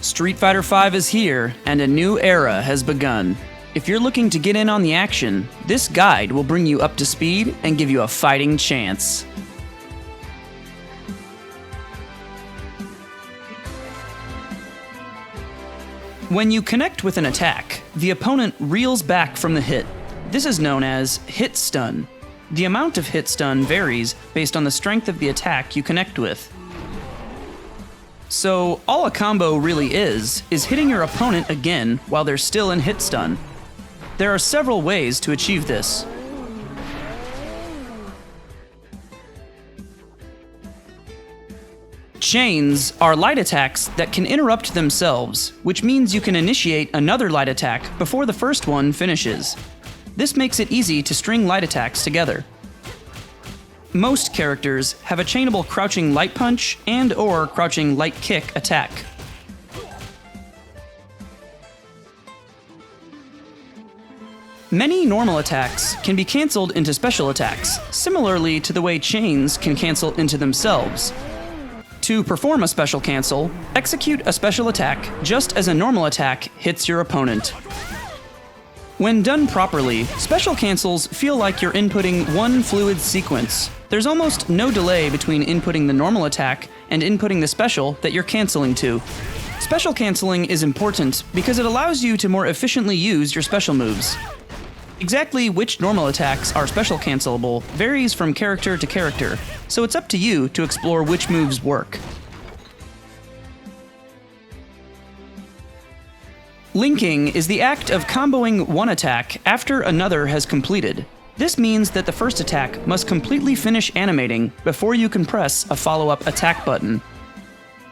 Street Fighter V is here, and a new era has begun. If you're looking to get in on the action, this guide will bring you up to speed and give you a fighting chance. When you connect with an attack, the opponent reels back from the hit. This is known as hit stun. The amount of hit stun varies based on the strength of the attack you connect with. So, all a combo really is hitting your opponent again while they're still in hit stun. There are several ways to achieve this. Chains are light attacks that can interrupt themselves, which means you can initiate another light attack before the first one finishes. This makes it easy to string light attacks together. Most characters have a chainable crouching light punch and/or crouching light kick attack. Many normal attacks can be cancelled into special attacks, similarly to the way chains can cancel into themselves. To perform a special cancel, execute a special attack just as a normal attack hits your opponent. When done properly, special cancels feel like you're inputting one fluid sequence. There's almost no delay between inputting the normal attack and inputting the special that you're canceling to. Special canceling is important because it allows you to more efficiently use your special moves. Exactly which normal attacks are special cancelable varies from character to character, so it's up to you to explore which moves work. Linking is the act of comboing one attack after another has completed. This means that the first attack must completely finish animating before you can press a follow-up attack button.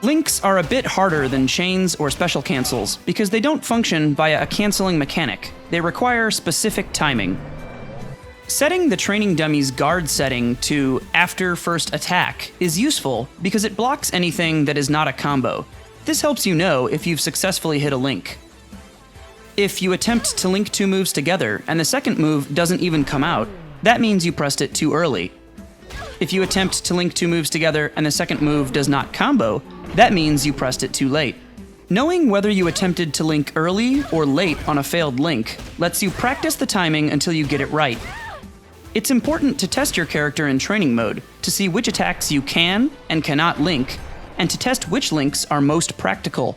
Links are a bit harder than chains or special cancels because they don't function via a canceling mechanic. They require specific timing. Setting the training dummy's guard setting to after first attack is useful because it blocks anything that is not a combo. This helps you know if you've successfully hit a link. If you attempt to link two moves together and the second move doesn't even come out, that means you pressed it too early. If you attempt to link two moves together and the second move does not combo, that means you pressed it too late. Knowing whether you attempted to link early or late on a failed link lets you practice the timing until you get it right. It's important to test your character in training mode to see which attacks you can and cannot link, and to test which links are most practical.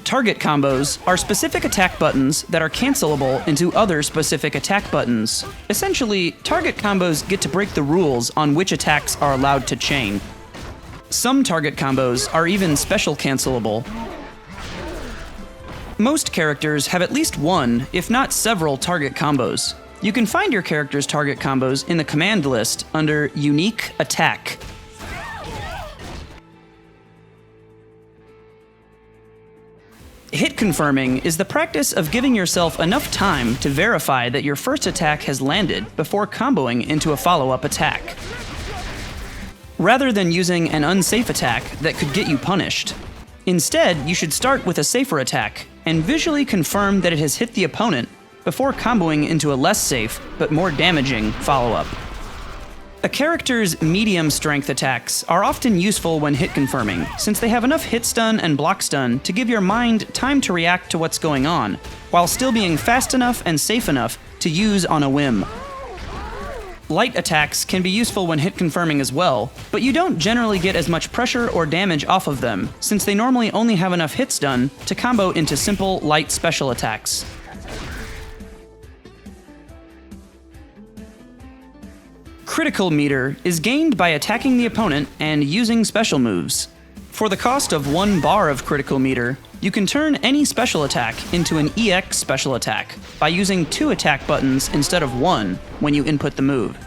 Target combos are specific attack buttons that are cancelable into other specific attack buttons. Essentially, target combos get to break the rules on which attacks are allowed to chain. Some target combos are even special cancelable. Most characters have at least one, if not several, target combos. You can find your character's target combos in the command list under Unique Attack. Hit confirming is the practice of giving yourself enough time to verify that your first attack has landed before comboing into a follow-up attack, rather than using an unsafe attack that could get you punished. Instead, you should start with a safer attack and visually confirm that it has hit the opponent before comboing into a less safe but more damaging follow-up. A character's medium strength attacks are often useful when hit confirming, since they have enough hit stun and block stun to give your mind time to react to what's going on, while still being fast enough and safe enough to use on a whim. Light attacks can be useful when hit confirming as well, but you don't generally get as much pressure or damage off of them, since they normally only have enough hit stun to combo into simple, light special attacks. Critical meter is gained by attacking the opponent and using special moves. For the cost of 1 bar of critical meter, you can turn any special attack into an EX special attack by using 2 attack buttons instead of 1 when you input the move.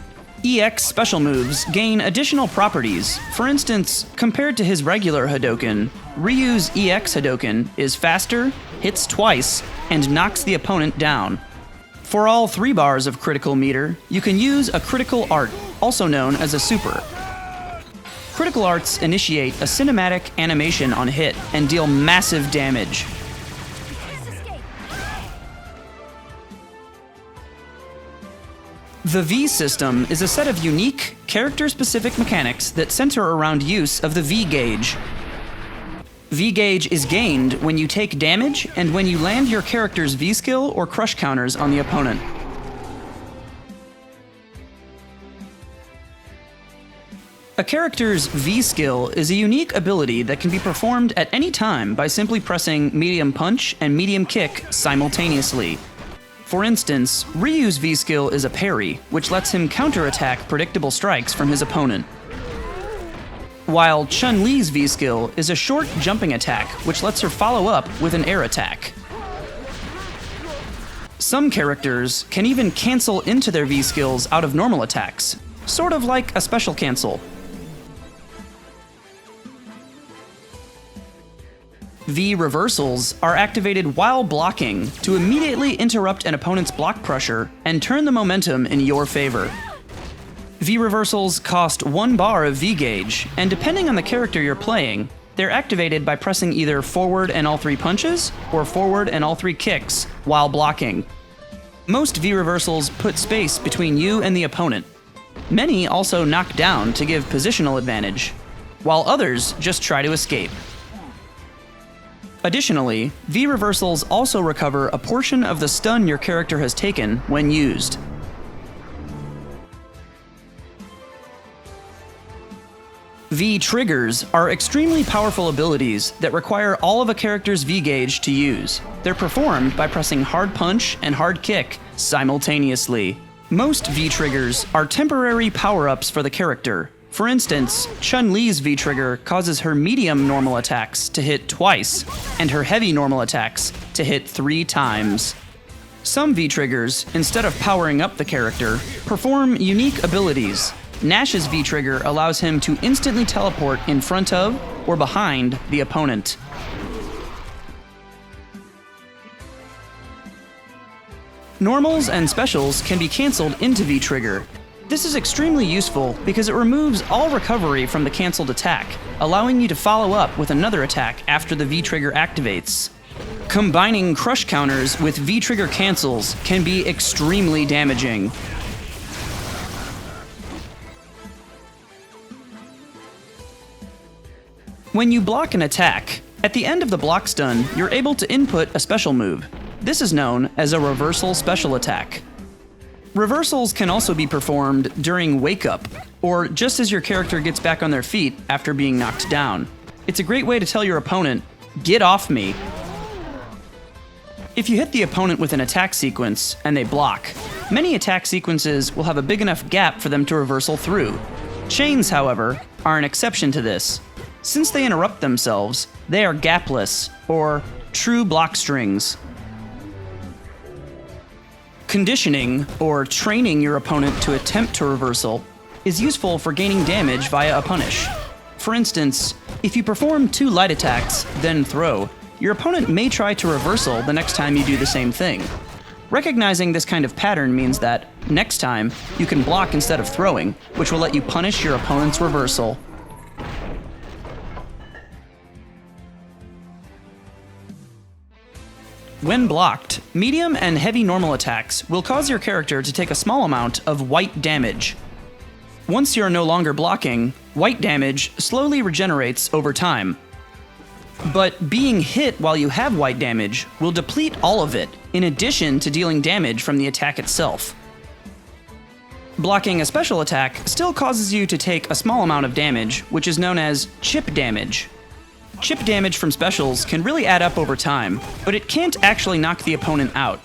EX special moves gain additional properties. For instance, compared to his regular Hadoken, Ryu's EX Hadoken is faster, hits twice, and knocks the opponent down. For all 3 bars of critical meter, you can use a critical art, also known as a super. Critical arts initiate a cinematic animation on hit and deal massive damage. The V system is a set of unique, character-specific mechanics that center around use of the V gauge. V gauge is gained when you take damage and when you land your character's V skill or crush counters on the opponent. A character's V skill is a unique ability that can be performed at any time by simply pressing medium punch and medium kick simultaneously. For instance, Ryu's V skill is a parry, which lets him counterattack predictable strikes from his opponent. While Chun-Li's V skill is a short jumping attack, which lets her follow up with an air attack. Some characters can even cancel into their V skills out of normal attacks, sort of like a special cancel. V reversals are activated while blocking to immediately interrupt an opponent's block pressure and turn the momentum in your favor. V reversals cost 1 bar of V gauge, and depending on the character you're playing, they're activated by pressing either forward and all 3 punches or forward and all 3 kicks while blocking. Most V reversals put space between you and the opponent. Many also knock down to give positional advantage, while others just try to escape. Additionally, V reversals also recover a portion of the stun your character has taken when used. V triggers are extremely powerful abilities that require all of a character's V gauge to use. They're performed by pressing hard punch and hard kick simultaneously. Most V triggers are temporary power-ups for the character. For instance, Chun-Li's V-trigger causes her medium normal attacks to hit twice, and her heavy normal attacks to hit 3 times. Some V-triggers, instead of powering up the character, perform unique abilities. Nash's V-trigger allows him to instantly teleport in front of or behind the opponent. Normals and specials can be cancelled into V-trigger. This is extremely useful because it removes all recovery from the cancelled attack, allowing you to follow up with another attack after the V-trigger activates. Combining crush counters with V-trigger cancels can be extremely damaging. When you block an attack, at the end of the block stun, you're able to input a special move. This is known as a reversal special attack. Reversals can also be performed during Wake Up, or just as your character gets back on their feet after being knocked down. It's a great way to tell your opponent, "Get off me." If you hit the opponent with an attack sequence and they block, many attack sequences will have a big enough gap for them to reversal through. Chains, however, are an exception to this. Since they interrupt themselves, they are gapless, or true block strings. Conditioning, or training your opponent to attempt to reversal, is useful for gaining damage via a punish. For instance, if you perform 2 light attacks, then throw, your opponent may try to reversal the next time you do the same thing. Recognizing this kind of pattern means that, next time, you can block instead of throwing, which will let you punish your opponent's reversal. When blocked, medium and heavy normal attacks will cause your character to take a small amount of white damage. Once you're no longer blocking, white damage slowly regenerates over time. But being hit while you have white damage will deplete all of it, in addition to dealing damage from the attack itself. Blocking a special attack still causes you to take a small amount of damage, which is known as chip damage. Chip damage from specials can really add up over time, but it can't actually knock the opponent out.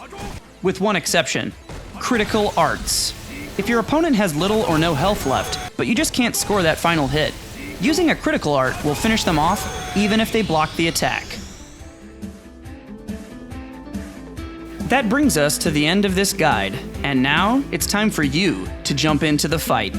With one exception: critical arts. If your opponent has little or no health left, but you just can't score that final hit, using a critical art will finish them off even if they block the attack. That brings us to the end of this guide, and now it's time for you to jump into the fight.